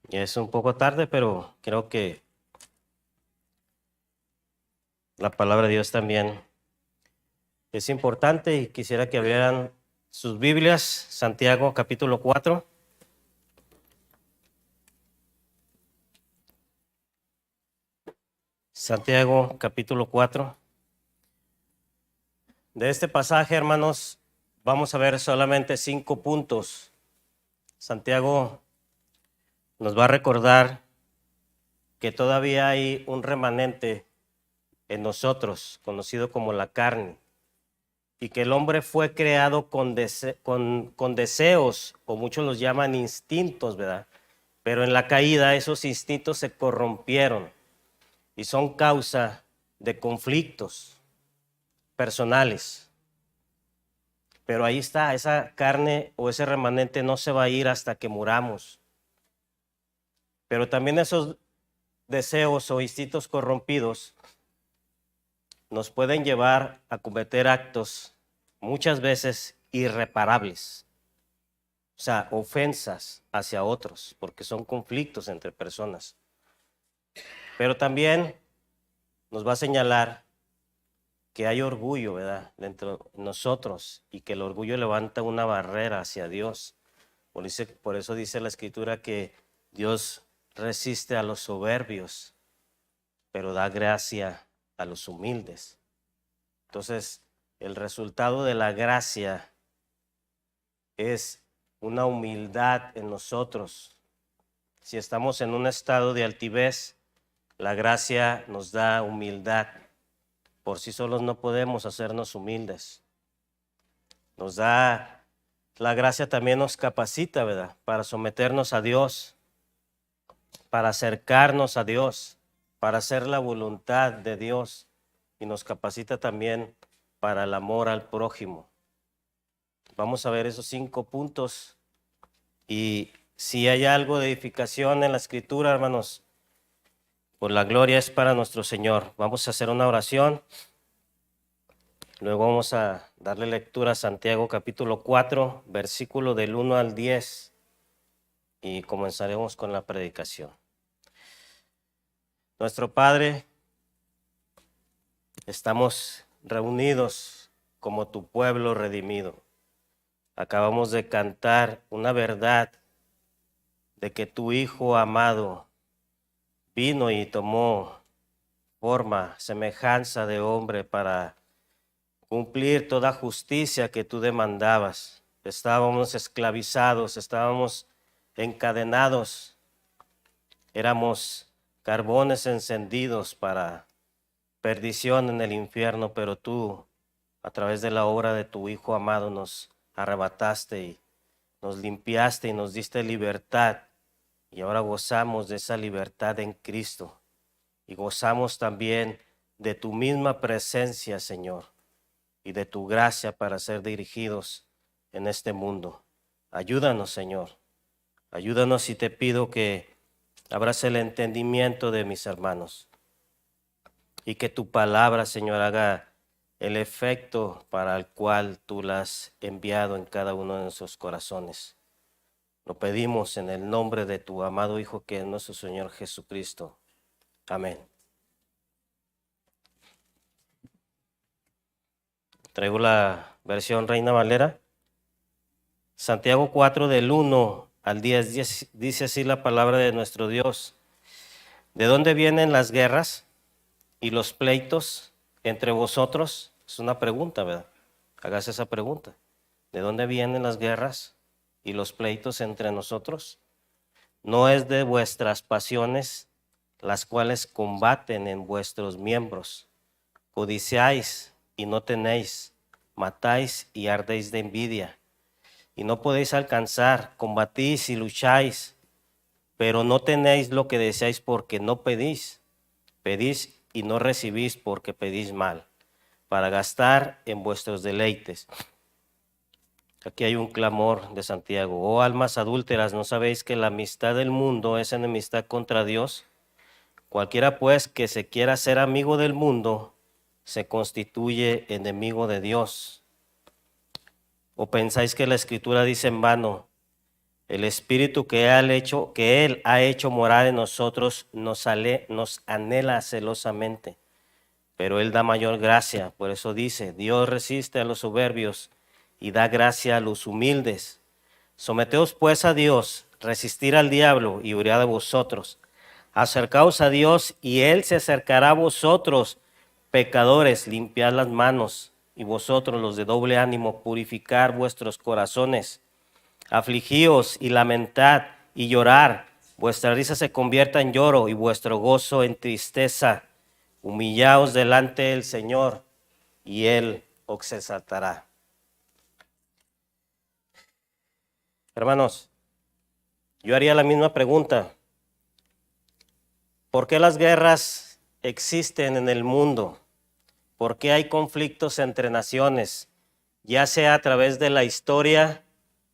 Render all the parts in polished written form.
Ya es un poco tarde, pero creo que la palabra de Dios también es importante y quisiera que abrieran sus Biblias, Santiago capítulo 4. Santiago capítulo 4. De este pasaje, hermanos, vamos a ver solamente 5 puntos. Santiago nos va a recordar que todavía hay un remanente en nosotros, conocido como la carne, y que el hombre fue creado con deseos, o muchos los llaman instintos, ¿verdad? Pero en la caída esos instintos se corrompieron y son causa de conflictos personales. Pero ahí está, esa carne o ese remanente no se va a ir hasta que muramos. Pero también esos deseos o instintos corrompidos nos pueden llevar a cometer actos muchas veces irreparables. O sea, ofensas hacia otros, porque son conflictos entre personas. Pero también nos va a señalar que hay orgullo, ¿verdad?, dentro de nosotros, y que el orgullo levanta una barrera hacia Dios. Por eso dice la Escritura que Dios resiste a los soberbios, pero da gracia a los humildes. Entonces, el resultado de la gracia es una humildad en nosotros. Si estamos en un estado de altivez, la gracia nos da humildad. Por sí solos no podemos hacernos humildes. Nos da, la gracia también nos capacita, ¿verdad?, para someternos a Dios, para acercarnos a Dios, para hacer la voluntad de Dios, y nos capacita también para el amor al prójimo. Vamos a ver esos 5 puntos, y si hay algo de edificación en la Escritura, hermanos, pues la gloria es para nuestro Señor. Vamos a hacer una oración. Luego vamos a darle lectura a Santiago capítulo 4, versículo del 1 al 10, y comenzaremos con la predicación. Nuestro Padre, estamos reunidos como tu pueblo redimido. Acabamos de cantar una verdad de que tu Hijo amado vino y tomó forma, semejanza de hombre para cumplir toda justicia que tú demandabas. Estábamos esclavizados, estábamos encadenados, éramos carbones encendidos para perdición en el infierno, pero tú, a través de la obra de tu Hijo amado, nos arrebataste y nos limpiaste y nos diste libertad, y ahora gozamos de esa libertad en Cristo, y gozamos también de tu misma presencia, Señor, y de tu gracia para ser dirigidos en este mundo. Ayúdanos, Señor. Ayúdanos, y te pido que abras el entendimiento de mis hermanos y que tu palabra, Señor, haga el efecto para el cual tú la has enviado en cada uno de nuestros corazones. Lo pedimos en el nombre de tu amado Hijo, que es nuestro Señor Jesucristo. Amén. Traigo la versión Reina Valera. Santiago 4 del 1 al 10 dice así la palabra de nuestro Dios. ¿De dónde vienen las guerras y los pleitos entre vosotros? Es una pregunta, ¿verdad? Hágase esa pregunta. ¿De dónde vienen las guerras y los pleitos entre nosotros? ¿No es de vuestras pasiones, las cuales combaten en vuestros miembros? Codiciáis y no tenéis, matáis y ardéis de envidia, y no podéis alcanzar, combatís y lucháis, pero no tenéis lo que deseáis porque no pedís. Pedís y no recibís porque pedís mal, para gastar en vuestros deleites. Aquí hay un clamor de Santiago. Oh almas adúlteras, ¿no sabéis que la amistad del mundo es enemistad contra Dios? Cualquiera pues que se quiera ser amigo del mundo, se constituye enemigo de Dios. ¿O pensáis que la Escritura dice en vano, El Espíritu que Él ha hecho morar en nosotros nos anhela celosamente, pero Él da mayor gracia. Por eso dice, Dios resiste a los soberbios y da gracia a los humildes. Someteos pues a Dios, resistir al diablo y huirá de vosotros. Acercaos a Dios y Él se acercará a vosotros. Pecadores, limpiad las manos, y vosotros los de doble ánimo, purificar vuestros corazones. Afligíos y lamentad y llorar. Vuestra risa se convierta en lloro y vuestro gozo en tristeza. Humillaos delante del Señor y Él os exaltará. Hermanos, yo haría la misma pregunta. ¿Por qué las guerras existen en el mundo? ¿Por qué hay conflictos entre naciones? Ya sea a través de la historia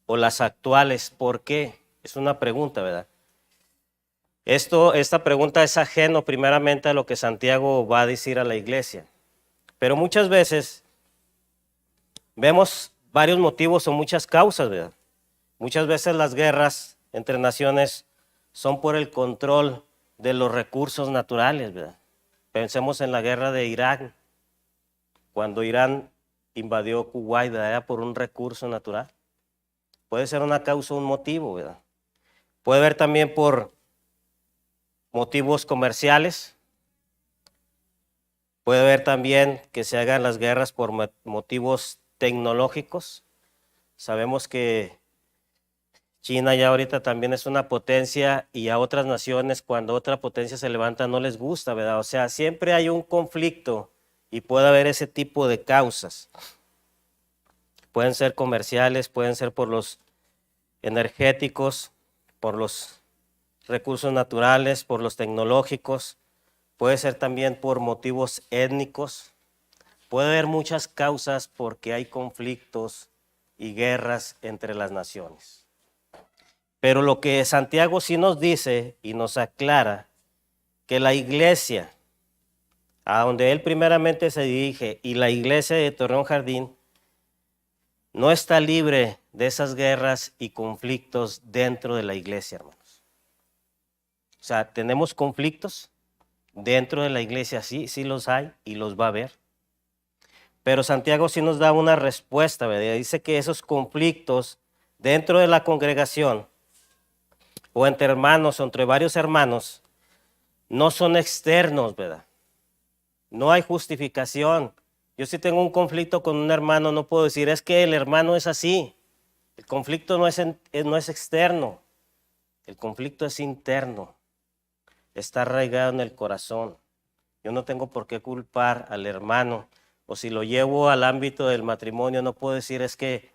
o las actuales. ¿Por qué? Es una pregunta, ¿verdad? Esta pregunta es ajeno primeramente a lo que Santiago va a decir a la iglesia. Pero muchas veces vemos varios motivos o muchas causas, ¿verdad? Muchas veces las guerras entre naciones son por el control de los recursos naturales, ¿verdad? Pensemos en la guerra de Irak, cuando Irán invadió Kuwait, ¿verdad? Era por un recurso natural. Puede ser una causa o un motivo, ¿verdad? Puede haber también por motivos comerciales. Puede haber también que se hagan las guerras por motivos tecnológicos. Sabemos que China ya ahorita también es una potencia y a otras naciones cuando otra potencia se levanta no les gusta, ¿verdad? O sea, siempre hay un conflicto y puede haber ese tipo de causas. Pueden ser comerciales, pueden ser por los energéticos, por los recursos naturales, por los tecnológicos, puede ser también por motivos étnicos. Puede haber muchas causas porque hay conflictos y guerras entre las naciones. Pero lo que Santiago sí nos dice y nos aclara, que la iglesia, a donde él primeramente se dirige, y la iglesia de Torreón Jardín, no está libre de esas guerras y conflictos dentro de la iglesia, hermanos. O sea, tenemos conflictos dentro de la iglesia, sí los hay y los va a haber. Pero Santiago sí nos da una respuesta, ¿verdad? Dice que esos conflictos dentro de la congregación o entre hermanos o entre varios hermanos no son externos, ¿verdad? No hay justificación. Yo si tengo un conflicto con un hermano no puedo decir, es que el hermano es así. El conflicto no es externo, el conflicto es interno, está arraigado en el corazón. Yo no tengo por qué culpar al hermano, o si lo llevo al ámbito del matrimonio no puedo decir es que,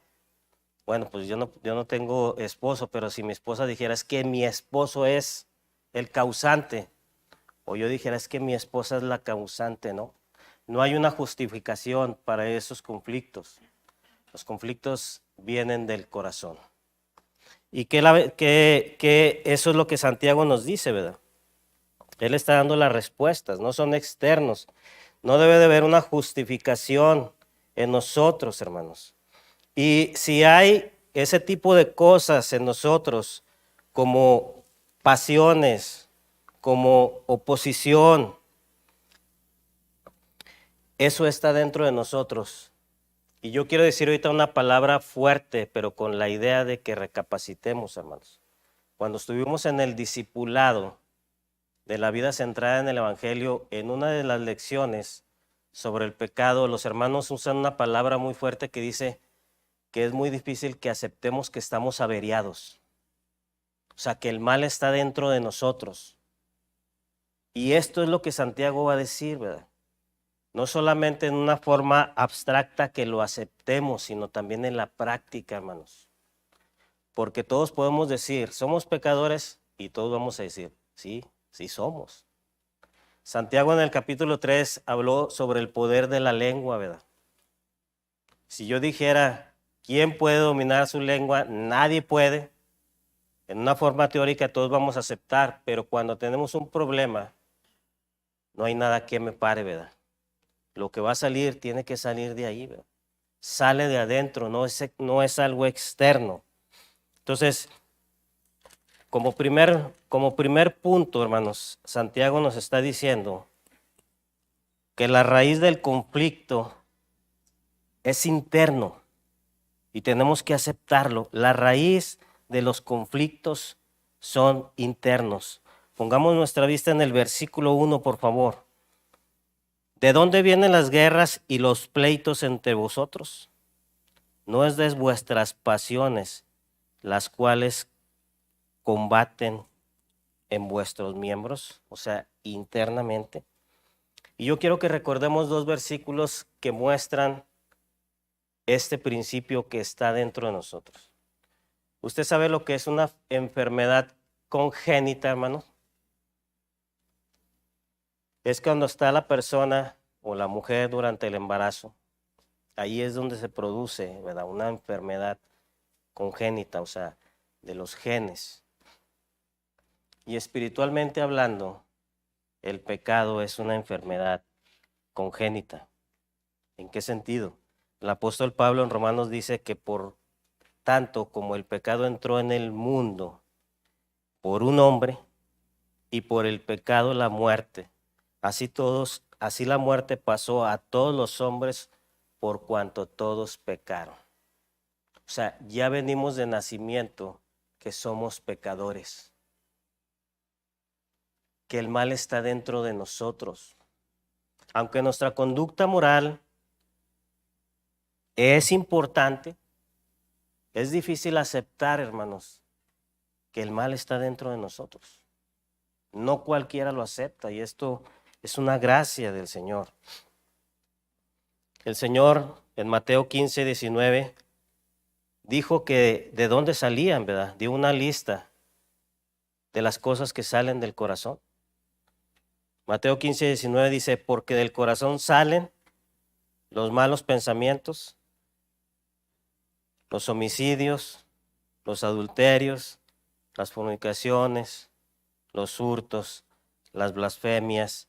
bueno, pues yo no tengo esposo, pero si mi esposa dijera es que mi esposo es el causante, o yo dijera es que mi esposa es la causante, ¿no? No hay una justificación para esos conflictos. Los conflictos vienen del corazón. Y que eso es lo que Santiago nos dice, ¿verdad? Él está dando las respuestas, no son externos. No debe de haber una justificación en nosotros, hermanos. Y si hay ese tipo de cosas en nosotros, como pasiones, como oposición, eso está dentro de nosotros. Y yo quiero decir ahorita una palabra fuerte, pero con la idea de que recapacitemos, hermanos. Cuando estuvimos en el discipulado de la vida centrada en el Evangelio, en una de las lecciones sobre el pecado, los hermanos usan una palabra muy fuerte que dice que es muy difícil que aceptemos que estamos averiados. O sea, que el mal está dentro de nosotros. Y esto es lo que Santiago va a decir, ¿verdad? No solamente en una forma abstracta que lo aceptemos, sino también en la práctica, hermanos. Porque todos podemos decir, somos pecadores, y todos vamos a decir, sí somos. Santiago en el capítulo 3 habló sobre el poder de la lengua, ¿verdad? Si yo dijera, ¿quién puede dominar su lengua? Nadie puede. En una forma teórica todos vamos a aceptar, pero cuando tenemos un problema, no hay nada que me pare, ¿verdad? Lo que va a salir tiene que salir de ahí, ¿verdad? Sale de adentro, no es algo externo. Entonces, como primer punto, hermanos, Santiago nos está diciendo que la raíz del conflicto es interno y tenemos que aceptarlo. La raíz de los conflictos son internos. Pongamos nuestra vista en el versículo 1, por favor. ¿De dónde vienen las guerras y los pleitos entre vosotros? ¿No es de vuestras pasiones las cuales combaten en vuestros miembros? O sea, internamente. Y yo quiero que recordemos dos versículos que muestran este principio que está dentro de nosotros. ¿Usted sabe lo que es una enfermedad congénita, hermano? Es cuando está la persona o la mujer durante el embarazo. Ahí es donde se produce, ¿verdad?, una enfermedad congénita, o sea, de los genes. Y espiritualmente hablando, el pecado es una enfermedad congénita. ¿En qué sentido? El apóstol Pablo en Romanos dice que por tanto como el pecado entró en el mundo por un hombre y por el pecado la muerte, así la muerte pasó a todos los hombres por cuanto todos pecaron. O sea, ya venimos de nacimiento que somos pecadores, que el mal está dentro de nosotros. Aunque nuestra conducta moral es importante, es difícil aceptar, hermanos, que el mal está dentro de nosotros. No cualquiera lo acepta y esto es una gracia del Señor. El Señor en Mateo 15, 19 dijo que de dónde salían, ¿verdad? Dio una lista de las cosas que salen del corazón. Mateo 15, 19 dice, porque del corazón salen los malos pensamientos, los homicidios, los adulterios, las fornicaciones, los hurtos, las blasfemias.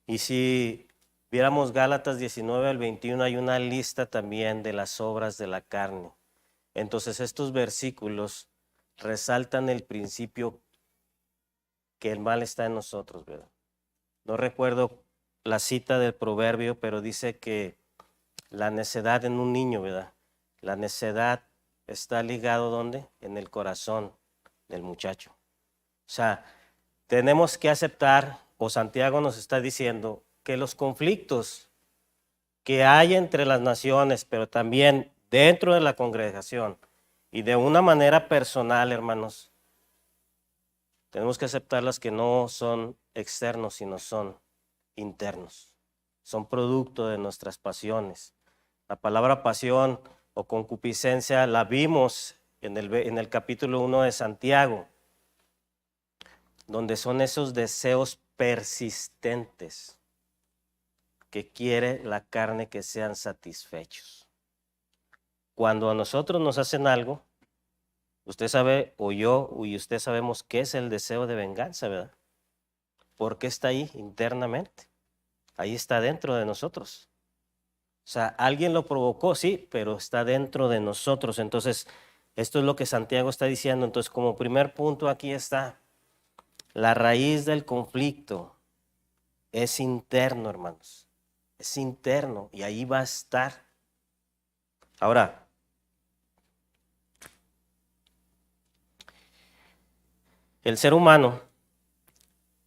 Y si viéramos Gálatas 19 al 21, hay una lista también de las obras de la carne. Entonces estos versículos resaltan el principio que el mal está en nosotros, ¿verdad? No recuerdo la cita del proverbio, pero dice que la necedad en un niño, ¿verdad? La necedad está ligado ¿dónde? En el corazón del muchacho. O sea, tenemos que aceptar, o Santiago nos está diciendo, que los conflictos que hay entre las naciones, pero también dentro de la congregación y de una manera personal, hermanos, tenemos que aceptarlas que no son externos, sino son internos. Son producto de nuestras pasiones. La palabra pasión o concupiscencia la vimos en el capítulo 1 de Santiago, donde son esos deseos persistentes que quiere la carne que sean satisfechos. Cuando a nosotros nos hacen algo, usted sabe, o yo y usted sabemos qué es el deseo de venganza, ¿verdad? Porque está ahí internamente. Ahí está dentro de nosotros. O sea, alguien lo provocó, sí, pero está dentro de nosotros. Entonces, esto es lo que Santiago está diciendo. Entonces, como primer punto aquí está, la raíz del conflicto es interno, hermanos. Es interno y ahí va a estar. Ahora, el ser humano,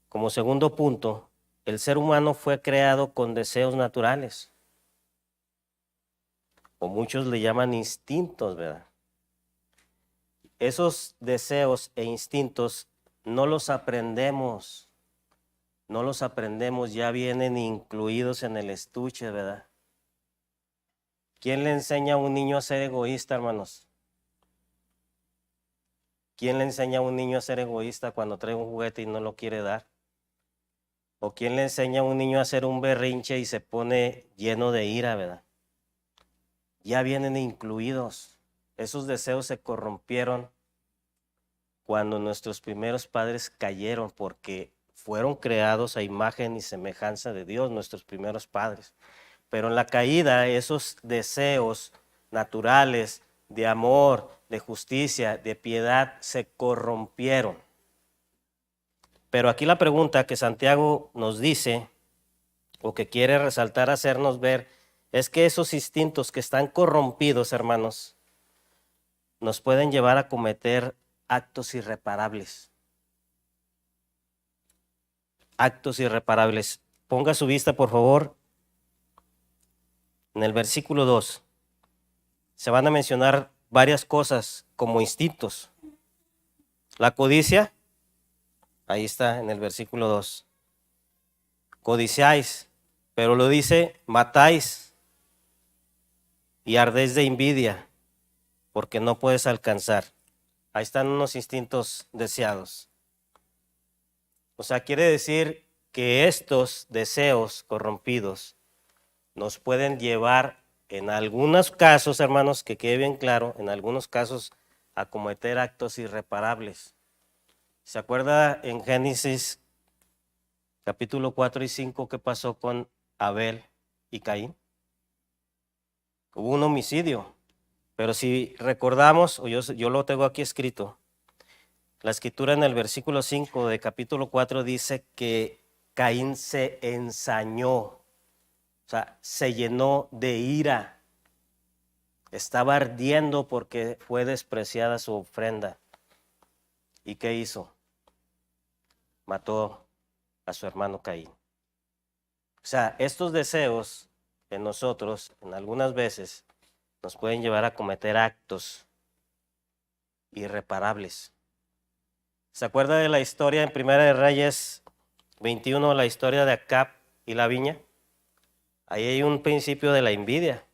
como segundo punto, el ser humano fue creado con deseos naturales, o muchos le llaman instintos, ¿verdad? Esos deseos e instintos no los aprendemos, ya vienen incluidos en el estuche, ¿verdad? ¿Quién le enseña a un niño a ser egoísta, hermanos? ¿Quién le enseña a un niño a ser egoísta cuando trae un juguete y no lo quiere dar? ¿O quién le enseña a un niño a hacer un berrinche y se pone lleno de ira, ¿verdad? Ya vienen incluidos. Esos deseos se corrompieron cuando nuestros primeros padres cayeron, porque fueron creados a imagen y semejanza de Dios, nuestros primeros padres. Pero en la caída, esos deseos naturales de amor, de justicia, de piedad, se corrompieron. Pero aquí la pregunta que Santiago nos dice, o que quiere resaltar, hacernos ver, es que esos instintos que están corrompidos, hermanos, nos pueden llevar a cometer actos irreparables. Actos irreparables. Ponga su vista, por favor, en el versículo 2. Se van a mencionar varias cosas como instintos. La codicia, ahí está en el versículo 2. Codiciáis, pero lo dice, matáis y ardéis de envidia, porque no puedes alcanzar. Ahí están unos instintos deseados. O sea, quiere decir que estos deseos corrompidos nos pueden llevar, en algunos casos, hermanos, que quede bien claro, en algunos casos a cometer actos irreparables. ¿Se acuerda en Génesis capítulo 4 y 5 qué pasó con Abel y Caín? Hubo un homicidio, pero si recordamos, o yo lo tengo aquí escrito, la escritura en el versículo 5 de capítulo 4 dice que Caín se ensañó, o sea, se llenó de ira. Estaba ardiendo porque fue despreciada su ofrenda. ¿Y qué hizo? Mató a su hermano Caín. O sea, estos deseos en nosotros, en algunas veces, nos pueden llevar a cometer actos irreparables. ¿Se acuerda de la historia en Primera de Reyes 21, la historia de Acab y la viña? Ahí hay un principio de la envidia.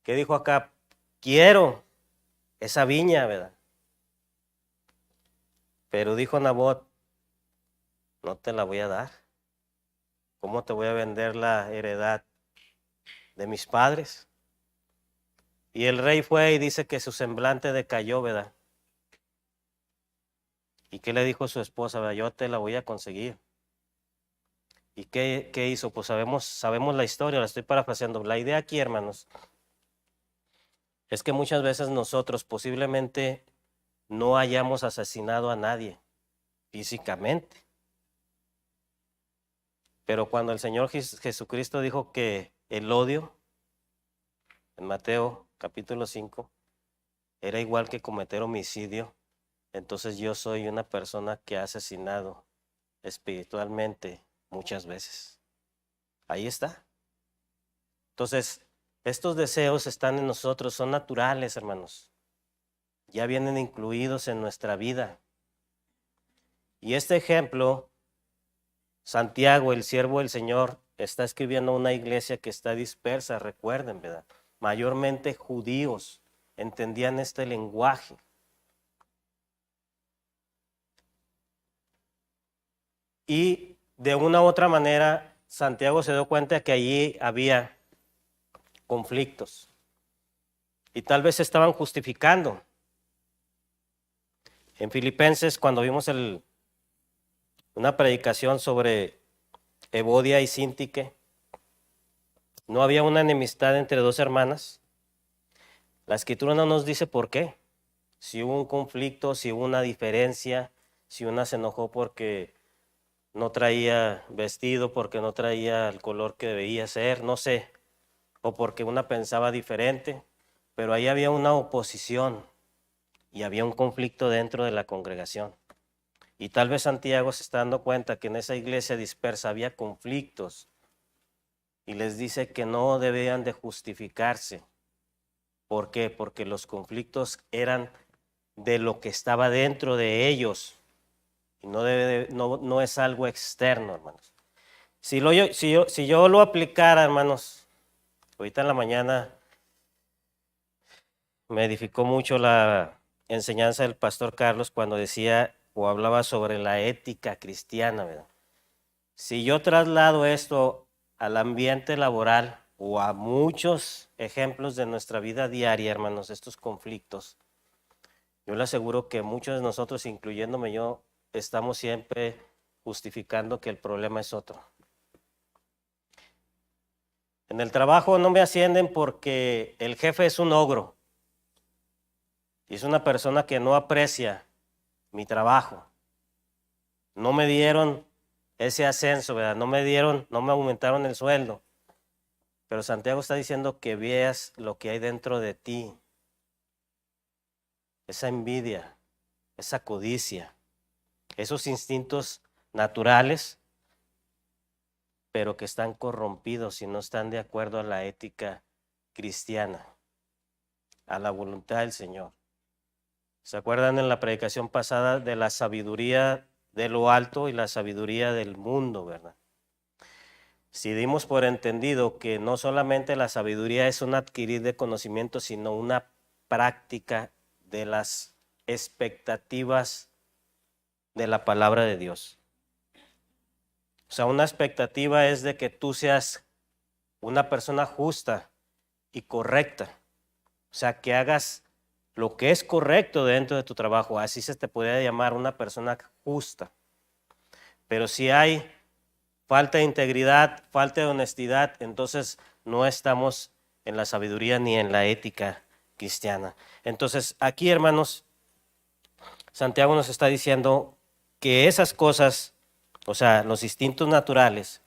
¿Qué dijo Acab? Quiero esa viña, ¿verdad? Pero dijo Nabot, no te la voy a dar. ¿Cómo te voy a vender la heredad de mis padres? Y el rey fue y dice que su semblante decayó, ¿verdad? ¿Y qué le dijo su esposa? ¿Verdad? Yo te la voy a conseguir. ¿Y qué hizo? Pues sabemos la historia, la estoy parafraseando. La idea aquí, hermanos, es que muchas veces nosotros posiblemente no hayamos asesinado a nadie físicamente. Pero cuando el Señor Jesucristo dijo que el odio, en Mateo capítulo 5, era igual que cometer homicidio, entonces yo soy una persona que ha asesinado espiritualmente muchas veces. Ahí está. Entonces, estos deseos están en nosotros, son naturales, hermanos. Ya vienen incluidos en nuestra vida. Y este ejemplo, Santiago, el siervo del Señor, está escribiendo a una iglesia que está dispersa, recuerden, ¿verdad? Mayormente judíos entendían este lenguaje. Y de una u otra manera, Santiago se dio cuenta que allí había conflictos. Y tal vez se estaban justificando. En Filipenses, cuando vimos una predicación sobre Evodia y Síntique, no había una enemistad entre dos hermanas. La escritura no nos dice por qué. Si hubo un conflicto, si hubo una diferencia, si una se enojó porque no traía vestido, porque no traía el color que debía ser, no sé, o porque una pensaba diferente, pero ahí había una oposición y había un conflicto dentro de la congregación. Y tal vez Santiago se está dando cuenta que en esa iglesia dispersa había conflictos y les dice que no debían de justificarse. ¿Por qué? Porque los conflictos eran de lo que estaba dentro de ellos y no es algo externo, hermanos. Si yo lo aplicara, hermanos, ahorita en la mañana me edificó mucho la enseñanza del pastor Carlos cuando decía o hablaba sobre la ética cristiana, ¿verdad? Si yo traslado esto al ambiente laboral o a muchos ejemplos de nuestra vida diaria, hermanos, estos conflictos, yo le aseguro que muchos de nosotros, incluyéndome yo, estamos siempre justificando que el problema es otro. En el trabajo no me ascienden porque el jefe es un ogro y es una persona que no aprecia mi trabajo. No me dieron ese ascenso, ¿verdad? No me aumentaron el sueldo. Pero Santiago está diciendo que veas lo que hay dentro de ti. Esa envidia, esa codicia, esos instintos naturales, pero que están corrompidos y no están de acuerdo a la ética cristiana, a la voluntad del Señor. ¿Se acuerdan en la predicación pasada de la sabiduría de lo alto y la sabiduría del mundo, verdad? Si dimos por entendido que no solamente la sabiduría es un adquirir de conocimiento, sino una práctica de las expectativas de la palabra de Dios. O sea, una expectativa es de que tú seas una persona justa y correcta. O sea, que hagas lo que es correcto dentro de tu trabajo. Así se te podría llamar una persona justa. Pero si hay falta de integridad, falta de honestidad, entonces no estamos en la sabiduría ni en la ética cristiana. Entonces, aquí, hermanos, Santiago nos está diciendo que esas cosas, o sea, los instintos naturales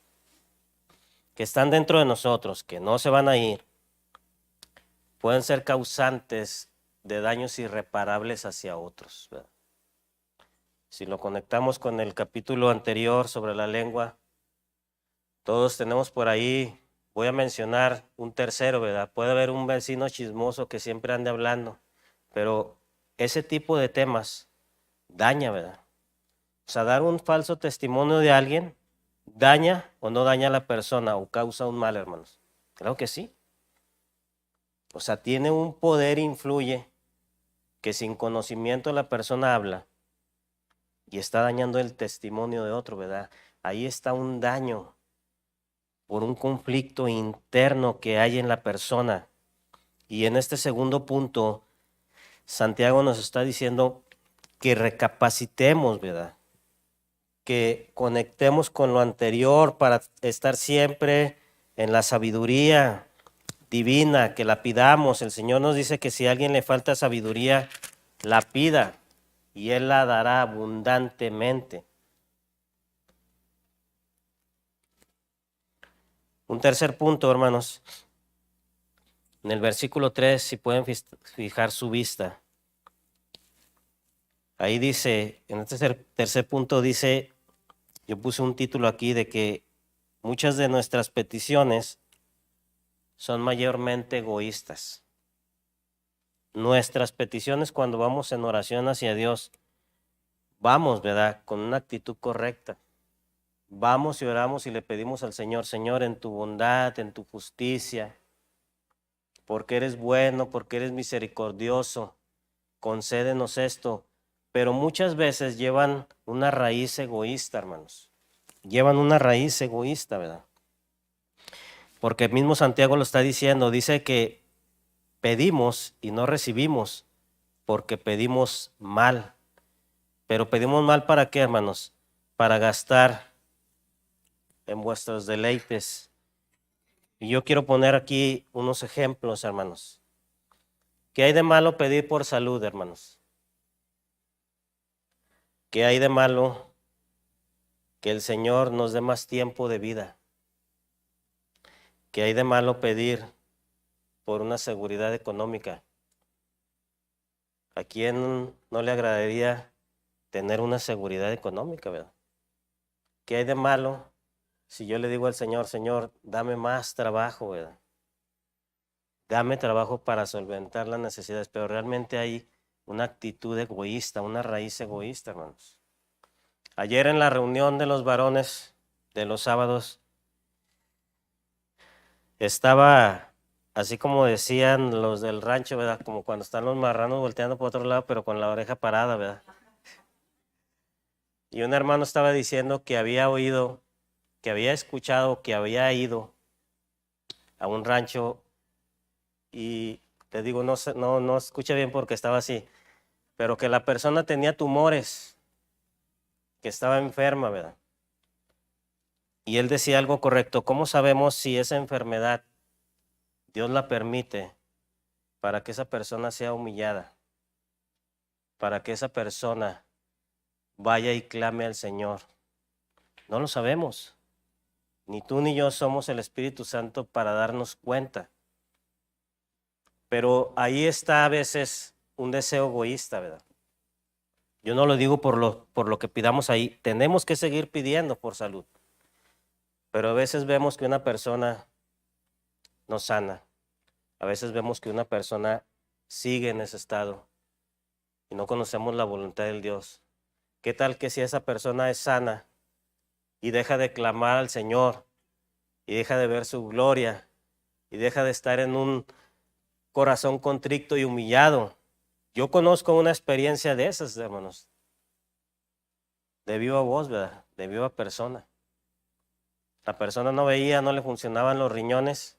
que están dentro de nosotros, que no se van a ir, pueden ser causantes de daños irreparables hacia otros, ¿verdad? Si lo conectamos con el capítulo anterior sobre la lengua, todos tenemos por ahí, voy a mencionar un tercero, ¿verdad? Puede haber un vecino chismoso que siempre ande hablando, pero ese tipo de temas daña, ¿verdad? O sea, dar un falso testimonio de alguien daña o no daña a la persona o causa un mal, hermanos. Claro que sí. O sea, tiene un poder, influye, que sin conocimiento la persona habla y está dañando el testimonio de otro, ¿verdad? Ahí está un daño por un conflicto interno que hay en la persona. Y en este segundo punto, Santiago nos está diciendo que recapacitemos, ¿verdad? Que conectemos con lo anterior para estar siempre en la sabiduría divina, que la pidamos. El Señor nos dice que si a alguien le falta sabiduría, la pida y Él la dará abundantemente. Un tercer punto, hermanos. En el versículo 3, si pueden fijar su vista. Ahí dice, en este tercer punto dice, yo puse un título aquí de que muchas de nuestras peticiones son mayormente egoístas. Nuestras peticiones cuando vamos en oración hacia Dios, vamos, ¿verdad? Con una actitud correcta. Vamos y oramos y le pedimos al Señor, Señor, en tu bondad, en tu justicia, porque eres bueno, porque eres misericordioso, concédenos esto. Pero muchas veces llevan una raíz egoísta, hermanos. Llevan una raíz egoísta, ¿verdad? Porque el mismo Santiago lo está diciendo, dice que pedimos y no recibimos porque pedimos mal. Pero pedimos mal ¿para qué, hermanos? Para gastar en vuestros deleites. Y yo quiero poner aquí unos ejemplos, hermanos. ¿Qué hay de malo pedir por salud, hermanos? ¿Qué hay de malo que el Señor nos dé más tiempo de vida? ¿Qué hay de malo pedir por una seguridad económica? ¿A quién no le agradaría tener una seguridad económica, verdad? ¿Qué hay de malo si yo le digo al Señor, Señor, dame más trabajo, verdad? Dame trabajo para solventar las necesidades, pero realmente hay una actitud egoísta, una raíz egoísta, hermanos. Ayer en la reunión de los varones de los sábados, estaba así como decían los del rancho, ¿verdad? Como cuando están los marranos volteando por otro lado, pero con la oreja parada, ¿verdad? Y un hermano estaba diciendo que había oído, que había escuchado, que había ido a un rancho y te digo, no escuché bien porque estaba así, pero que la persona tenía tumores, que estaba enferma, ¿verdad? Y él decía algo correcto. ¿Cómo sabemos si esa enfermedad Dios la permite para que esa persona sea humillada? Para que esa persona vaya y clame al Señor. No lo sabemos. Ni tú ni yo somos el Espíritu Santo para darnos cuenta. Pero ahí está a veces un deseo egoísta, ¿verdad? Yo no lo digo por lo que pidamos ahí. Tenemos que seguir pidiendo por salud. Pero a veces vemos que una persona no sana. A veces vemos que una persona sigue en ese estado y no conocemos la voluntad del Dios. ¿Qué tal que si esa persona es sana y deja de clamar al Señor y deja de ver su gloria y deja de estar en un corazón contrito y humillado? Yo conozco una experiencia de esas, hermanos, de viva voz, ¿verdad? De viva persona. La persona no veía, no le funcionaban los riñones.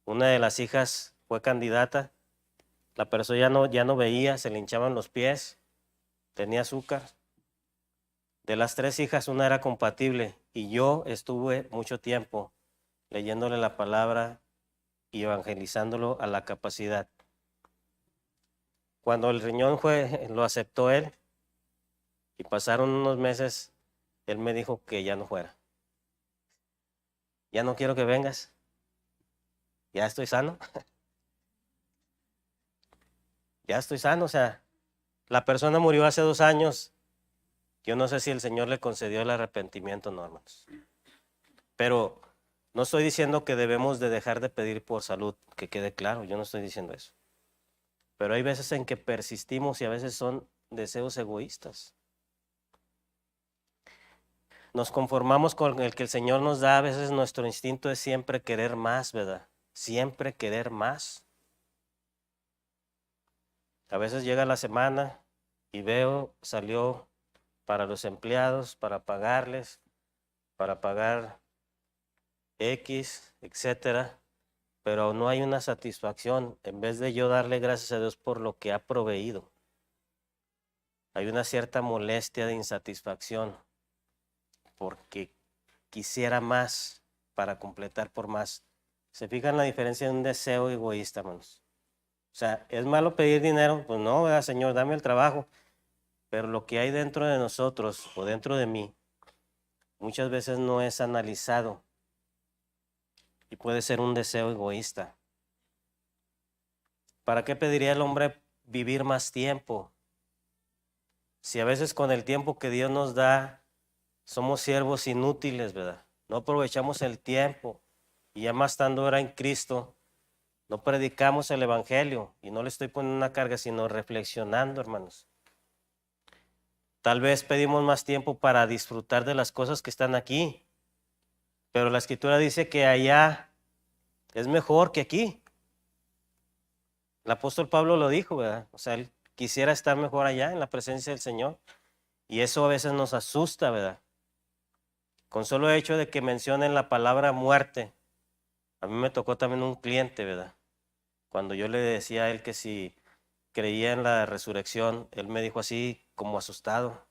Una de las hijas fue candidata. La persona ya no veía, se le hinchaban los pies, tenía azúcar. De las 3 hijas, una era compatible y yo estuve mucho tiempo leyéndole la palabra y evangelizándolo a la capacidad. Cuando el riñón lo aceptó él y pasaron unos meses, él me dijo que ya no fuera. Ya no quiero que vengas, ya estoy sano. Ya estoy sano, o sea, la persona murió hace 2 años. Yo no sé si el Señor le concedió el arrepentimiento, no, hermanos. Pero no estoy diciendo que debemos de dejar de pedir por salud, que quede claro, yo no estoy diciendo eso. Pero hay veces en que persistimos y a veces son deseos egoístas. Nos conformamos con el que el Señor nos da, a veces nuestro instinto es siempre querer más, ¿verdad? Siempre querer más. A veces llega la semana y veo, salió para los empleados, para pagarles, para pagar X, etcétera, pero no hay una satisfacción. En vez de yo darle gracias a Dios por lo que ha proveído, hay una cierta molestia de insatisfacción porque quisiera más para completar por más. ¿Se fijan la diferencia de un deseo egoísta, hermanos? O sea, ¿es malo pedir dinero? Pues no, ¿verdad, Señor? Dame el trabajo. Pero lo que hay dentro de nosotros o dentro de mí muchas veces no es analizado y puede ser un deseo egoísta. ¿Para qué pediría el hombre vivir más tiempo? Si a veces con el tiempo que Dios nos da somos siervos inútiles, ¿verdad? No aprovechamos el tiempo y ya más estando ahora en Cristo, no predicamos el Evangelio y no le estoy poniendo una carga, sino reflexionando, hermanos. Tal vez pedimos más tiempo para disfrutar de las cosas que están aquí, pero la Escritura dice que allá es mejor que aquí. El apóstol Pablo lo dijo, ¿verdad? O sea, él quisiera estar mejor allá en la presencia del Señor y eso a veces nos asusta, ¿verdad? Con solo hecho de que mencionen la palabra muerte. A mí me tocó también un cliente, ¿verdad? Cuando yo le decía a él que si creía en la resurrección, él me dijo así como asustado.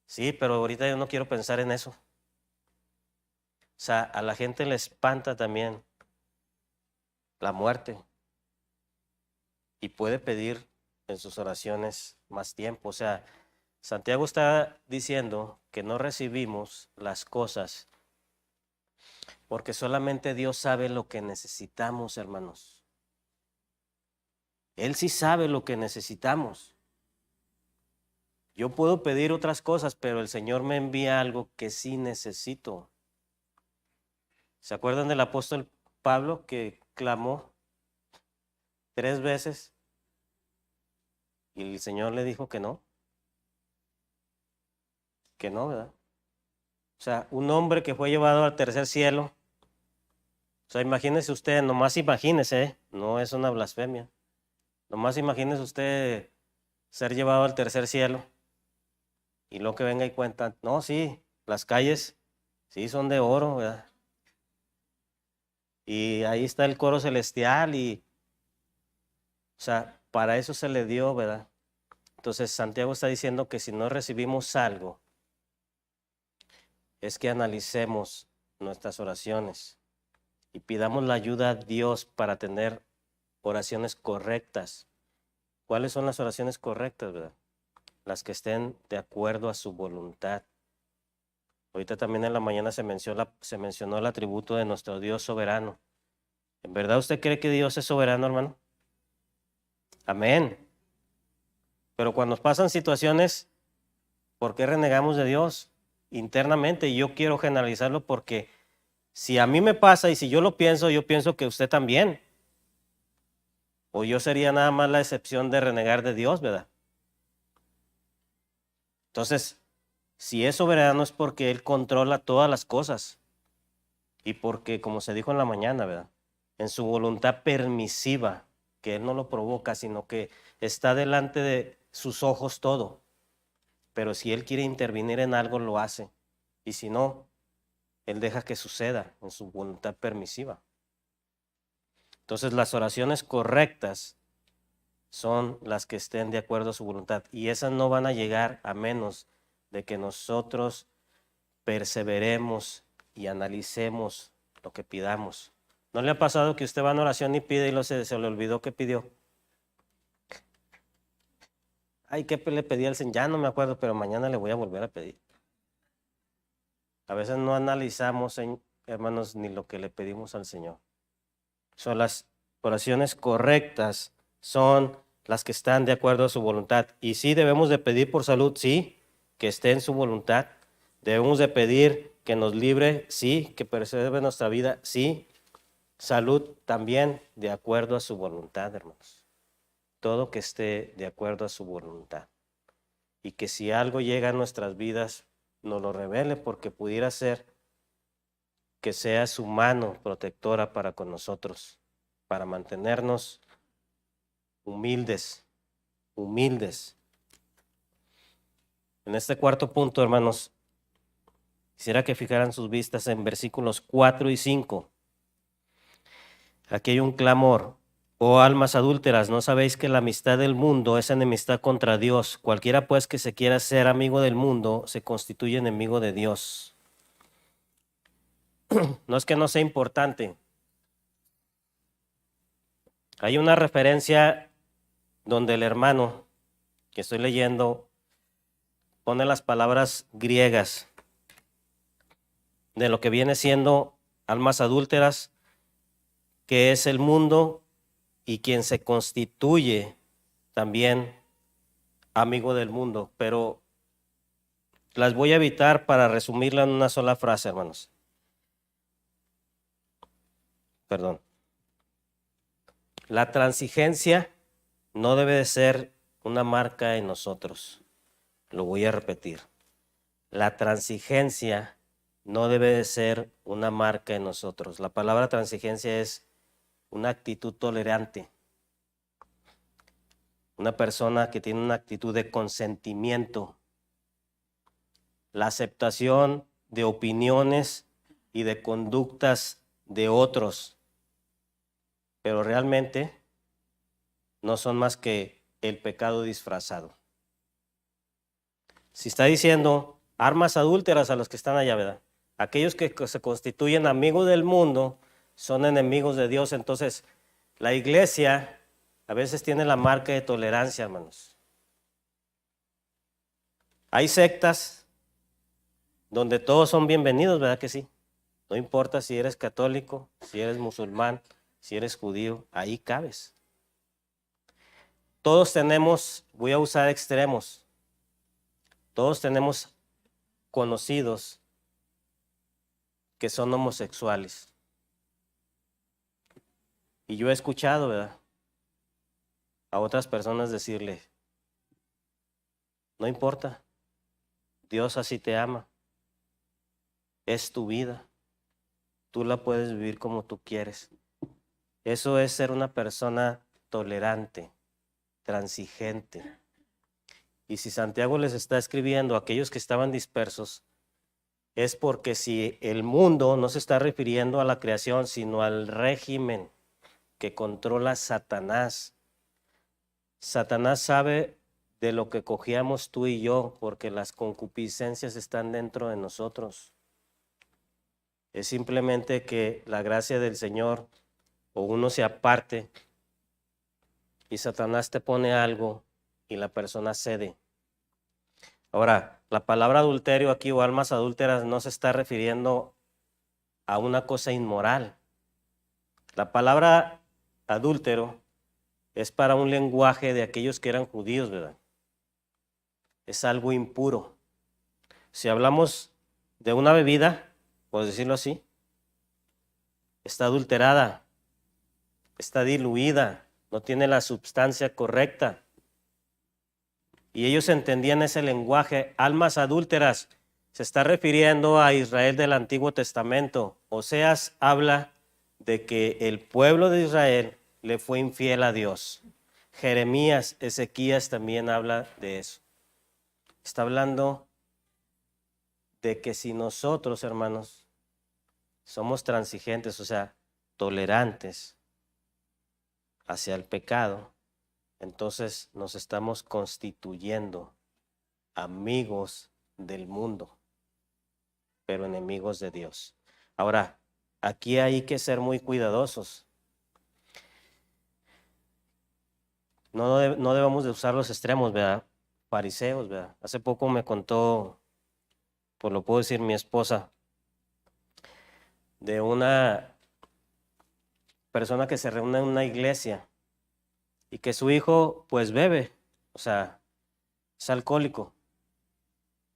Sí, pero ahorita yo no quiero pensar en eso. O sea, a la gente le espanta también la muerte y puede pedir en sus oraciones más tiempo. O sea, Santiago está diciendo que no recibimos las cosas porque solamente Dios sabe lo que necesitamos, hermanos. Él sí sabe lo que necesitamos. Yo puedo pedir otras cosas, pero el Señor me envía algo que sí necesito. ¿Se acuerdan del apóstol Pablo que clamó 3 veces y el Señor le dijo que no, ¿verdad? O sea, un hombre que fue llevado al tercer cielo. O sea, imagínese usted, nomás imagínese, no es una blasfemia. Nomás imagínese usted ser llevado al tercer cielo y luego que venga y cuenta, no, sí, las calles sí son de oro, ¿verdad? Y ahí está el coro celestial y, o sea, para eso se le dio, ¿verdad? Entonces Santiago está diciendo que si no recibimos algo, es que analicemos nuestras oraciones y pidamos la ayuda a Dios para tener oraciones correctas. ¿Cuáles son las oraciones correctas, verdad? Las que estén de acuerdo a su voluntad. Ahorita también en la mañana se mencionó el atributo de nuestro Dios soberano. ¿En verdad usted cree que Dios es soberano, hermano? Amén. Pero cuando pasan situaciones, ¿por qué renegamos de Dios internamente? Y yo quiero generalizarlo porque si a mí me pasa y si yo lo pienso, yo pienso que usted también. O yo sería nada más la excepción de renegar de Dios, ¿verdad? Entonces, si es soberano es porque Él controla todas las cosas. Y porque, como se dijo en la mañana, ¿verdad? En su voluntad permisiva, que Él no lo provoca, sino que está delante de sus ojos todo. Pero si Él quiere intervenir en algo, lo hace. Y si no, Él deja que suceda en su voluntad permisiva. Entonces, las oraciones correctas son las que estén de acuerdo a su voluntad. Y esas no van a llegar a menos de que nosotros perseveremos y analicemos lo que pidamos. ¿No le ha pasado que usted va en oración y pide y se le olvidó que pidió? Ay, ¿qué le pedí al Señor? Ya no me acuerdo, pero mañana le voy a volver a pedir. A veces no analizamos, hermanos, ni lo que le pedimos al Señor. Son las oraciones correctas, son las que están de acuerdo a su voluntad. Y sí debemos de pedir por salud, sí, que esté en su voluntad. Debemos de pedir que nos libre, sí, que preserve nuestra vida, sí. Salud también de acuerdo a su voluntad, hermanos. Todo que esté de acuerdo a su voluntad. Y que si algo llega a nuestras vidas, nos lo revele, porque pudiera ser que sea su mano protectora para con nosotros, para mantenernos humildes. En este cuarto punto, hermanos, quisiera que fijaran sus vistas en versículos 4 y 5. Aquí hay un clamor. Oh almas adúlteras, ¿no sabéis que la amistad del mundo es enemistad contra Dios? Cualquiera pues que se quiera ser amigo del mundo se constituye enemigo de Dios. No es que no sea importante. Hay una referencia donde el hermano que estoy leyendo pone las palabras griegas de lo que viene siendo almas adúlteras, que es el mundo y quien se constituye también amigo del mundo, pero las voy a evitar para resumirla en una sola frase, hermanos. Perdón. La transigencia no debe de ser una marca en nosotros. Lo voy a repetir. La transigencia no debe de ser una marca en nosotros. La palabra transigencia es una actitud tolerante. Una persona que tiene una actitud de consentimiento. La aceptación de opiniones y de conductas de otros, pero realmente no son más que el pecado disfrazado. Si está diciendo armas adúlteras a los que están allá, ¿verdad? Aquellos que se constituyen amigos del mundo son enemigos de Dios. Entonces, la iglesia a veces tiene la marca de tolerancia, hermanos. Hay sectas donde todos son bienvenidos, ¿verdad que sí? No importa si eres católico, si eres musulmán, si eres judío, ahí cabes. Todos tenemos, voy a usar extremos, todos tenemos conocidos que son homosexuales. Y yo he escuchado, ¿verdad?, a otras personas decirle, no importa, Dios así te ama, es tu vida, tú la puedes vivir como tú quieres. Eso es ser una persona tolerante, transigente. Y si Santiago les está escribiendo a aquellos que estaban dispersos, es porque si el mundo no se está refiriendo a la creación, sino al régimen que controla Satanás. Satanás sabe de lo que cogíamos tú y yo, porque las concupiscencias están dentro de nosotros. es simplemente que la gracia del Señor o uno se aparte y Satanás te pone algo y la persona cede. Ahora, la palabra adulterio aquí o almas adúlteras no se está refiriendo a una cosa inmoral. La palabra adúltero es para un lenguaje de aquellos que eran judíos, ¿verdad? Es algo impuro. Si hablamos de una bebida, por decirlo así, está adulterada, está diluida, no tiene la sustancia correcta. Y ellos entendían ese lenguaje. Almas adúlteras se está refiriendo a Israel del Antiguo Testamento. Oseas habla de que el pueblo de Israel le fue infiel a Dios. Jeremías, Ezequías también habla de eso. Está hablando de que si nosotros, hermanos, somos transigentes, o sea, tolerantes hacia el pecado, entonces nos estamos constituyendo amigos del mundo, pero enemigos de Dios. Ahora, aquí hay que ser muy cuidadosos. No debemos de usar los extremos, ¿verdad? Fariseos, ¿verdad? Hace poco me contó, pues lo puedo decir, mi esposa, de una persona que se reúne en una iglesia y que su hijo pues bebe, o sea, es alcohólico.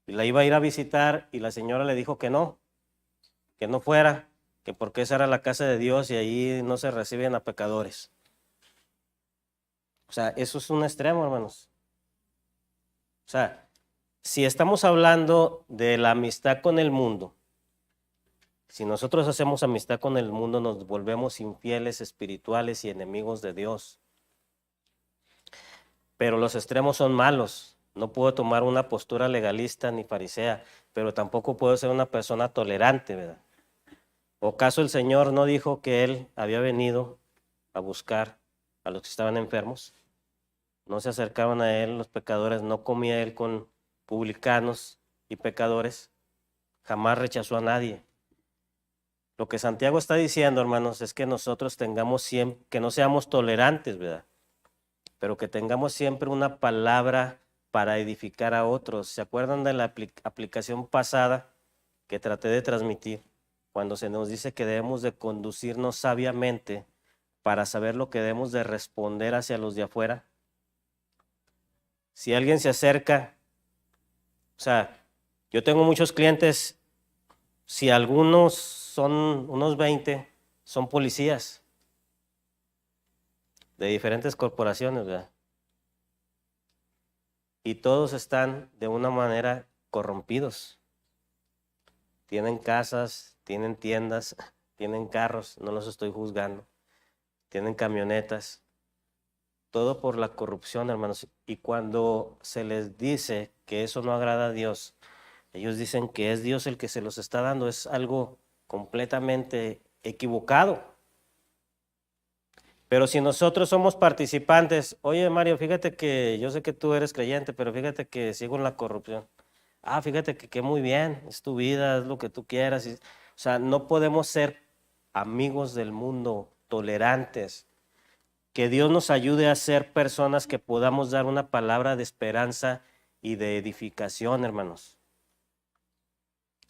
Y la iba a ir a visitar y la señora le dijo que no fuera, que porque esa era la casa de Dios y ahí no se reciben a pecadores. O sea, eso es un extremo, hermanos. O sea, si estamos hablando de la amistad con el mundo, si nosotros hacemos amistad con el mundo, nos volvemos infieles espirituales y enemigos de Dios. Pero los extremos son malos. No puedo tomar una postura legalista ni farisea, pero tampoco puedo ser una persona tolerante, ¿verdad? ¿O acaso el Señor no dijo que Él había venido a buscar a los que estaban enfermos? No se acercaban a Él los pecadores, no comía Él con publicanos y pecadores, jamás rechazó a nadie. Lo que Santiago está diciendo, hermanos, es que nosotros tengamos siempre, que no seamos tolerantes, ¿verdad? Pero que tengamos siempre una palabra para edificar a otros. ¿Se acuerdan de la aplicación pasada que traté de transmitir? Cuando se nos dice que debemos de conducirnos sabiamente para saber lo que debemos de responder hacia los de afuera. Si alguien se acerca, o sea, yo tengo muchos clientes, si algunos son unos 20, son policías de diferentes corporaciones, ¿verdad? Y todos están de una manera corrompidos. Tienen casas, tienen tiendas, tienen carros, no los estoy juzgando, tienen camionetas, todo por la corrupción, hermanos. Y cuando se les dice que eso no agrada a Dios, ellos dicen que es Dios el que se los está dando, es algo completamente equivocado. Pero si nosotros somos participantes, oye Mario, fíjate que yo sé que tú eres creyente, pero fíjate que sigo en la corrupción. Ah, fíjate que muy bien, es tu vida, es lo que tú quieras. O sea, no podemos ser amigos del mundo, tolerantes. Que Dios nos ayude a ser personas que podamos dar una palabra de esperanza y de edificación, hermanos.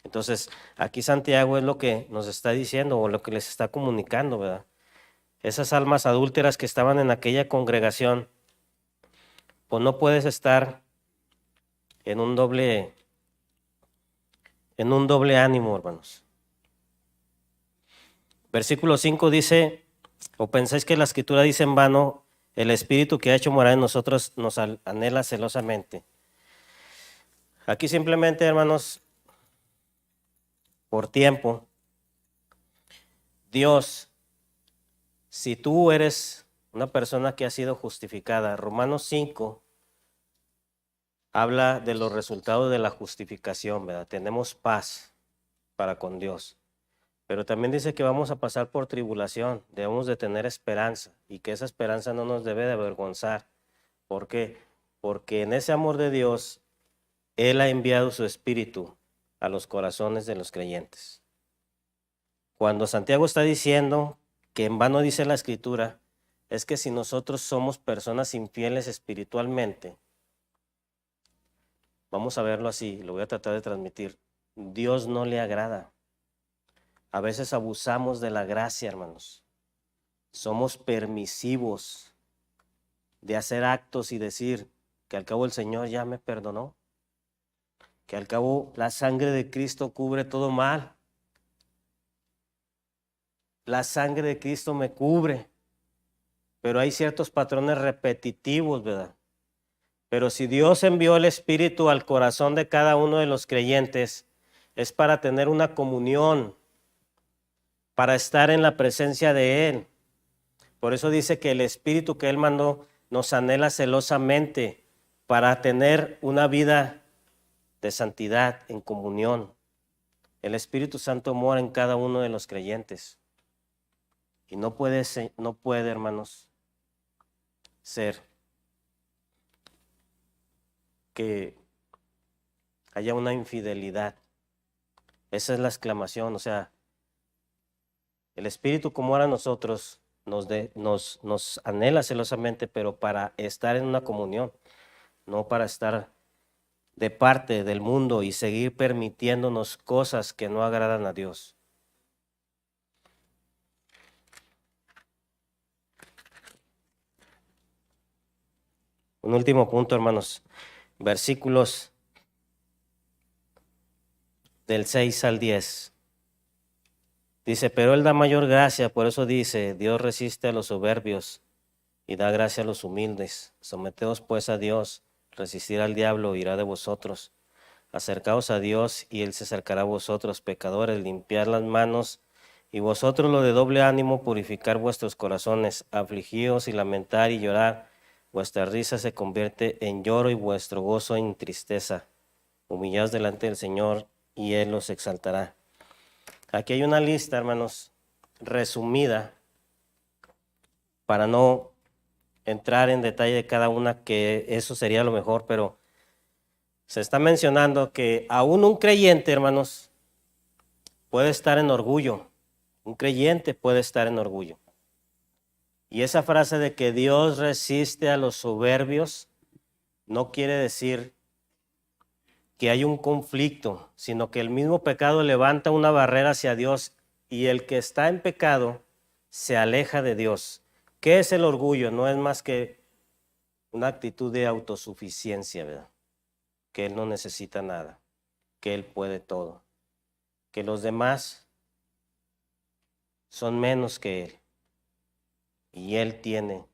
Entonces, aquí Santiago es lo que nos está diciendo o lo que les está comunicando, ¿verdad? Esas almas adúlteras que estaban en aquella congregación, pues no puedes estar en un doble ánimo, hermanos. Versículo 5 dice, ¿o pensáis que la escritura dice en vano, el Espíritu que ha hecho morar en nosotros nos anhela celosamente? Aquí simplemente, hermanos, por tiempo, Dios, si tú eres una persona que ha sido justificada, Romanos 5 habla de los resultados de la justificación, ¿verdad? Tenemos paz para con Dios. Pero también dice que vamos a pasar por tribulación, debemos de tener esperanza y que esa esperanza no nos debe de avergonzar. ¿Por qué? Porque en ese amor de Dios, Él ha enviado su Espíritu a los corazones de los creyentes. Cuando Santiago está diciendo que en vano dice la Escritura, es que si nosotros somos personas infieles espiritualmente, vamos a verlo así, lo voy a tratar de transmitir, Dios no le agrada. A veces abusamos de la gracia, hermanos. Somos permisivos de hacer actos y decir que al cabo el Señor ya me perdonó, que al cabo la sangre de Cristo cubre todo mal. La sangre de Cristo me cubre, pero hay ciertos patrones repetitivos, ¿verdad? Pero si Dios envió el Espíritu al corazón de cada uno de los creyentes, es para tener una comunión, para estar en la presencia de Él. Por eso dice que el Espíritu que Él mandó nos anhela celosamente para tener una vida de santidad en comunión. El Espíritu Santo mora en cada uno de los creyentes. Y no puede, hermanos, ser que haya una infidelidad. Esa es la exclamación, o sea, el Espíritu como ahora nosotros nos anhela celosamente, pero para estar en una comunión, no para estar de parte del mundo y seguir permitiéndonos cosas que no agradan a Dios. Un último punto, hermanos, versículos del 6 al 10. Dice, pero Él da mayor gracia, por eso dice, Dios resiste a los soberbios y da gracia a los humildes. Someteos pues a Dios, resistir al diablo, irá de vosotros. Acercaos a Dios y Él se acercará a vosotros, pecadores, limpiad las manos, y vosotros lo de doble ánimo, purificar vuestros corazones, afligíos y lamentar y llorar. Vuestra risa se convierte en lloro y vuestro gozo en tristeza. Humillaos delante del Señor y Él los exaltará. Aquí hay una lista, hermanos, resumida, para no entrar en detalle de cada una, que eso sería lo mejor, pero se está mencionando que aún un creyente, hermanos, puede estar en orgullo. Un creyente puede estar en orgullo. Y esa frase de que Dios resiste a los soberbios no quiere decir que hay un conflicto, sino que el mismo pecado levanta una barrera hacia Dios y el que está en pecado se aleja de Dios. ¿Qué es el orgullo? No es más que una actitud de autosuficiencia, ¿verdad? Que Él no necesita nada, que Él puede todo, que los demás son menos que Él y Él tiene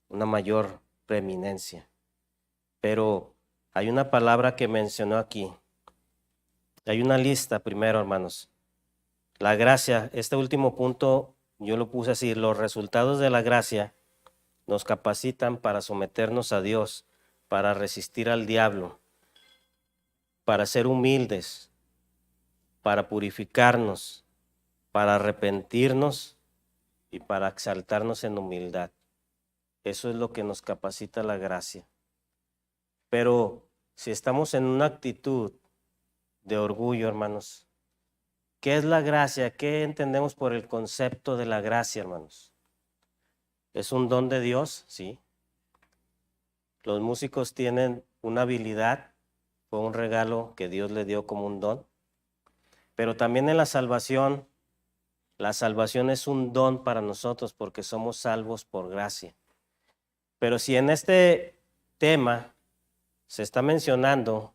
una mayor preeminencia. Pero hay una palabra que mencionó aquí. Hay una lista primero, hermanos. La gracia, este último punto yo lo puse así, los resultados de la gracia nos capacitan para someternos a Dios, para resistir al diablo, para ser humildes, para purificarnos, para arrepentirnos y para exaltarnos en humildad. Eso es lo que nos capacita la gracia. Pero si estamos en una actitud de orgullo, hermanos, ¿qué es la gracia? ¿Qué entendemos por el concepto de la gracia, hermanos? ¿Es un don de Dios? Sí. Los músicos tienen una habilidad, fue un regalo que Dios le dio como un don. Pero también en la salvación es un don para nosotros porque somos salvos por gracia. Pero si en este tema se está mencionando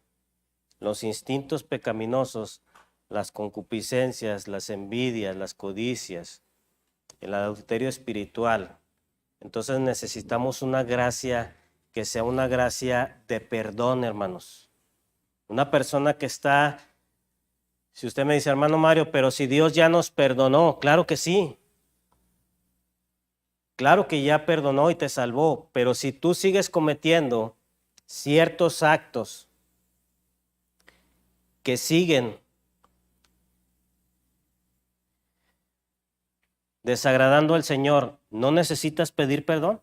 los instintos pecaminosos, las concupiscencias, las envidias, las codicias, el adulterio espiritual, entonces necesitamos una gracia que sea una gracia de perdón, hermanos. Una persona que está, si usted me dice, hermano Mario, pero si Dios ya nos perdonó, claro que sí. Claro que ya perdonó y te salvó, pero si tú sigues cometiendo ciertos actos que siguen desagradando al Señor, no necesitas pedir perdón.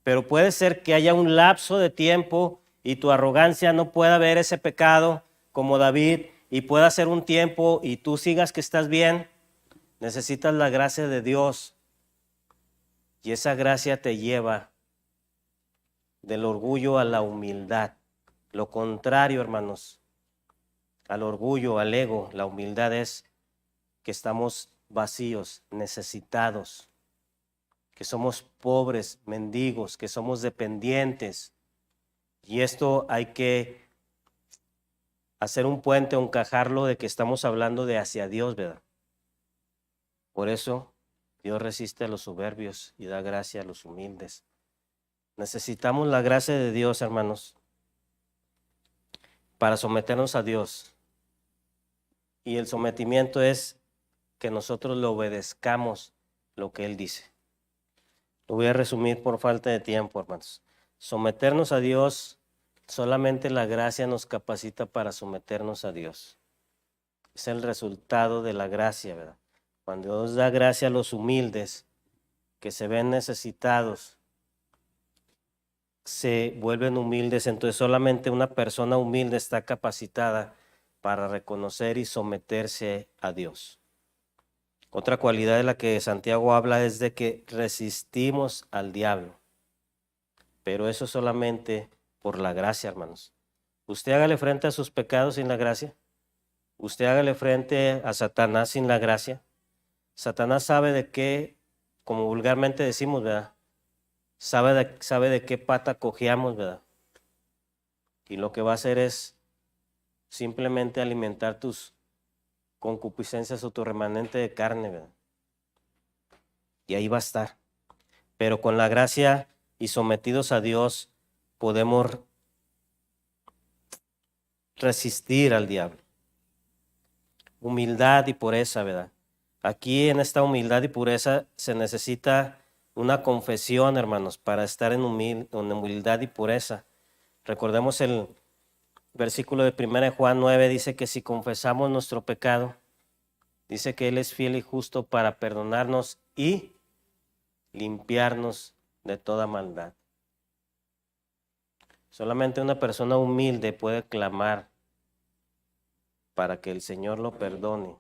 Pero puede ser que haya un lapso de tiempo y tu arrogancia no pueda ver ese pecado como David y pueda ser un tiempo y tú sigas que estás bien, Necesitas la gracia de Dios y esa gracia te lleva del orgullo a la humildad. Lo contrario, hermanos, al orgullo, al ego, la humildad es que estamos vacíos, necesitados, que somos pobres, mendigos, que somos dependientes. Y esto hay que hacer un puente, encajarlo de que estamos hablando de hacia Dios, ¿verdad? Por eso Dios resiste a los soberbios y da gracia a los humildes. Necesitamos la gracia de Dios, hermanos, para someternos a Dios. Y el sometimiento es que nosotros le obedezcamos lo que Él dice. Lo voy a resumir por falta de tiempo, hermanos. Someternos a Dios, solamente la gracia nos capacita para someternos a Dios. Es el resultado de la gracia, ¿verdad? Cuando Dios da gracia a los humildes, que se ven necesitados, se vuelven humildes, entonces solamente una persona humilde está capacitada para reconocer y someterse a Dios. Otra cualidad de la que Santiago habla es de que resistimos al diablo, pero eso solamente por la gracia, hermanos. Usted hágale frente a sus pecados sin la gracia. Usted hágale frente a Satanás sin la gracia. Satanás sabe de qué, como vulgarmente decimos, ¿verdad? Sabe de qué pata cojeamos, ¿verdad? Y lo que va a hacer es simplemente alimentar tus concupiscencias o tu remanente de carne, ¿verdad? Y ahí va a estar. Pero con la gracia y sometidos a Dios podemos resistir al diablo. Humildad y pureza, ¿verdad? Aquí en esta humildad y pureza se necesita una confesión, hermanos, para estar en humildad y pureza. Recordemos el versículo de 1 Juan 9, dice que si confesamos nuestro pecado, dice que Él es fiel y justo para perdonarnos y limpiarnos de toda maldad. Solamente una persona humilde puede clamar para que el Señor lo perdone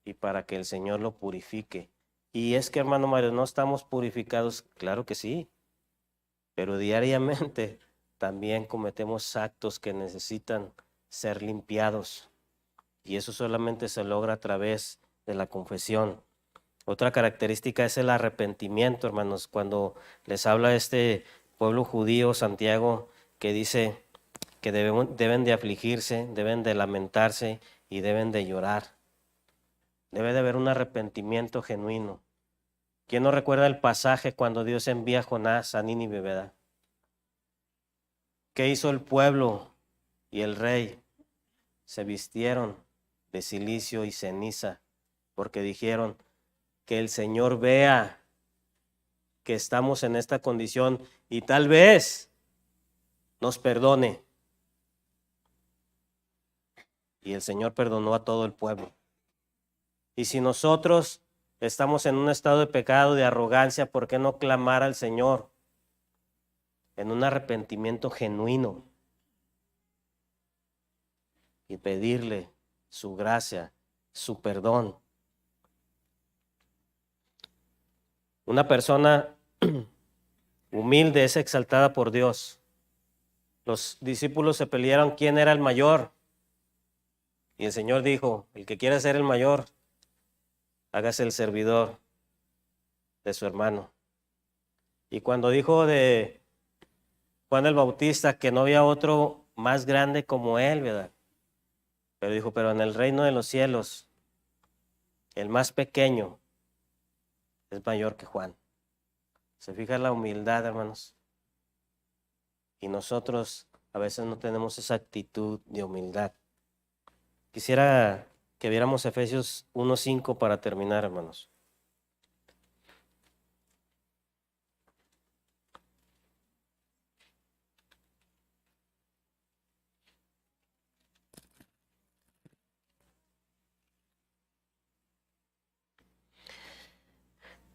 y para que el Señor lo purifique. Y es que, hermano Mario, no estamos purificados, claro que sí, pero diariamente también cometemos actos que necesitan ser limpiados. Y eso solamente se logra a través de la confesión. Otra característica es el arrepentimiento, hermanos. Cuando les habla este pueblo judío, Santiago, que dice que deben de afligirse, deben de lamentarse y deben de llorar. Debe de haber un arrepentimiento genuino. ¿Quién no recuerda el pasaje cuando Dios envía a Jonás a Nínive, verdad? ¿Qué hizo el pueblo y el rey? Se vistieron de cilicio y ceniza, porque dijeron que el Señor vea que estamos en esta condición y tal vez nos perdone. Y el Señor perdonó a todo el pueblo. Y si nosotros estamos en un estado de pecado, de arrogancia, ¿por qué no clamar al Señor en un arrepentimiento genuino y pedirle su gracia, su perdón? Una persona humilde es exaltada por Dios. Los discípulos se pelearon quién era el mayor. Y el Señor dijo, el que quiera ser el mayor, hágase el servidor de su hermano. Y cuando dijo de Juan el Bautista que no había otro más grande como él, ¿verdad? Pero dijo, pero en el reino de los cielos, el más pequeño es mayor que Juan. ¿Se fija la humildad, hermanos? Y nosotros a veces no tenemos esa actitud de humildad. Quisiera que viéramos Efesios 1:5 para terminar, hermanos.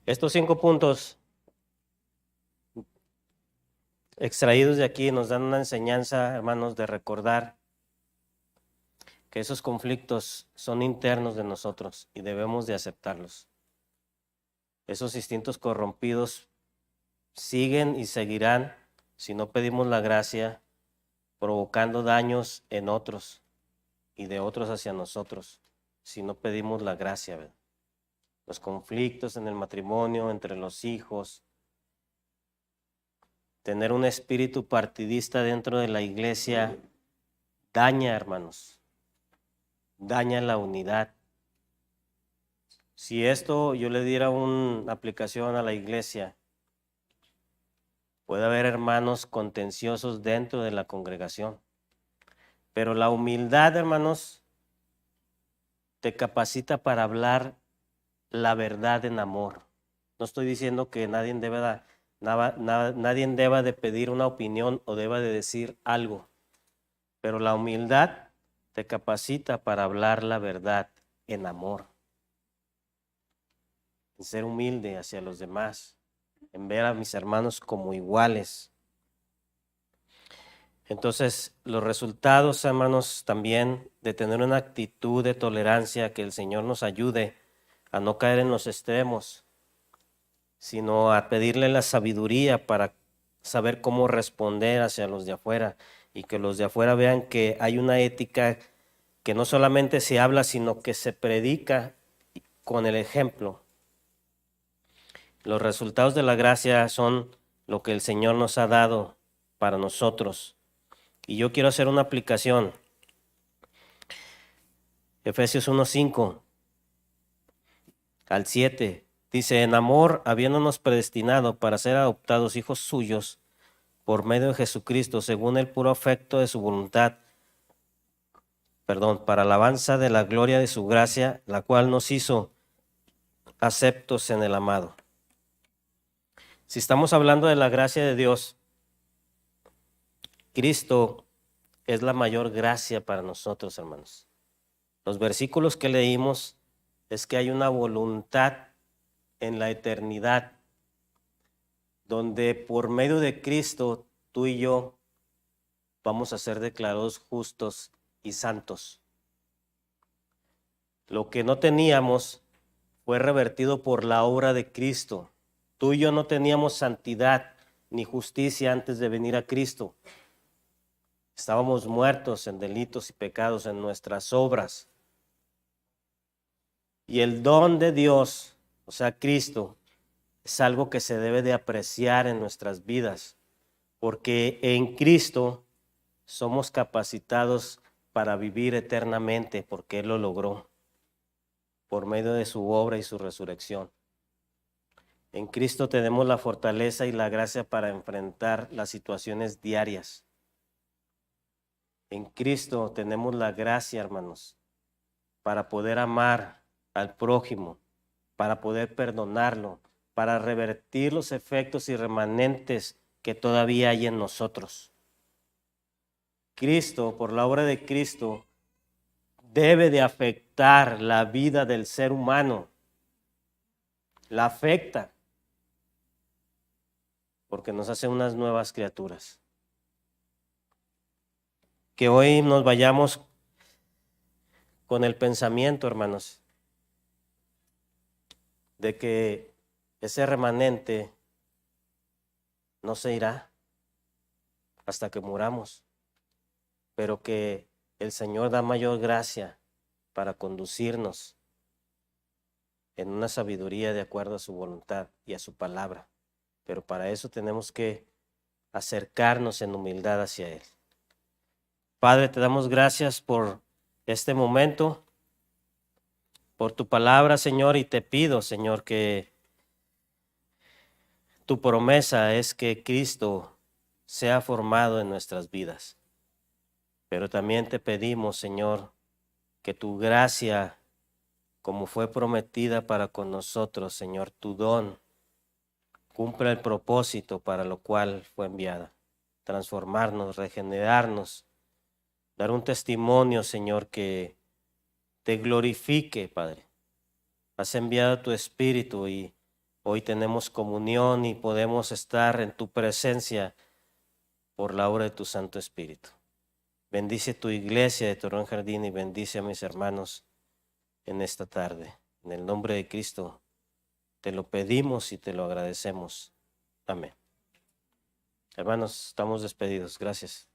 Estos 5 puntos extraídos de aquí nos dan una enseñanza, hermanos, de recordar que esos conflictos son internos de nosotros y debemos de aceptarlos. Esos instintos corrompidos siguen y seguirán si no pedimos la gracia, provocando daños en otros y de otros hacia nosotros, si no pedimos la gracia, ¿verdad? Los conflictos en el matrimonio, entre los hijos, tener un espíritu partidista dentro de la iglesia daña, hermanos, daña la unidad. Si esto yo le diera una aplicación a la iglesia, puede haber hermanos contenciosos dentro de la congregación, pero la humildad, hermanos, te capacita para hablar la verdad en amor. No estoy diciendo que nadie deba de pedir una opinión o deba de decir algo, pero la humildad te capacita para hablar la verdad en amor, en ser humilde hacia los demás, en ver a mis hermanos como iguales. Entonces, los resultados, hermanos, también de tener una actitud de tolerancia, que el Señor nos ayude a no caer en los extremos, sino a pedirle la sabiduría para saber cómo responder hacia los de afuera y que los de afuera vean que hay una ética que no solamente se habla, sino que se predica con el ejemplo. Los resultados de la gracia son lo que el Señor nos ha dado para nosotros. Y yo quiero hacer una aplicación. Efesios 1:5 al 7 dice: en amor, habiéndonos predestinado para ser adoptados hijos suyos por medio de Jesucristo, según el puro afecto de su voluntad, para alabanza de la gloria de su gracia, la cual nos hizo aceptos en el amado. Si estamos hablando de la gracia de Dios, Cristo es la mayor gracia para nosotros, hermanos. Los versículos que leímos es que hay una voluntad en la eternidad donde por medio de Cristo tú y yo vamos a ser declarados justos y santos. Lo que no teníamos fue revertido por la obra de Cristo. Tú y yo no teníamos santidad ni justicia antes de venir a Cristo. Estábamos muertos en delitos y pecados, en nuestras obras. Y el don de Dios, o sea, Cristo, es algo que se debe de apreciar en nuestras vidas, porque en Cristo somos capacitados para vivir eternamente, porque Él lo logró por medio de su obra y su resurrección. En Cristo tenemos la fortaleza y la gracia para enfrentar las situaciones diarias. En Cristo tenemos la gracia, hermanos, para poder amar al prójimo, para poder perdonarlo, para revertir los efectos y remanentes que todavía hay en nosotros. Cristo, por la obra de Cristo, debe de afectar la vida del ser humano. La afecta porque nos hace unas nuevas criaturas. Que hoy nos vayamos con el pensamiento, hermanos, de que ese remanente no se irá hasta que muramos, pero que el Señor da mayor gracia para conducirnos en una sabiduría de acuerdo a su voluntad y a su palabra. Pero para eso tenemos que acercarnos en humildad hacia Él. Padre, te damos gracias por este momento, por tu palabra, Señor, y te pido, Señor, que tu promesa es que Cristo sea formado en nuestras vidas. Pero también te pedimos, Señor, que tu gracia, como fue prometida para con nosotros, Señor, tu don, cumpla el propósito para lo cual fue enviada. Transformarnos, regenerarnos, dar un testimonio, Señor, que te glorifique, Padre. Has enviado tu Espíritu y hoy tenemos comunión y podemos estar en tu presencia por la obra de tu Santo Espíritu. Bendice tu iglesia de Torreón Jardín y bendice a mis hermanos en esta tarde. En el nombre de Cristo te lo pedimos y te lo agradecemos. Amén. Hermanos, estamos despedidos. Gracias.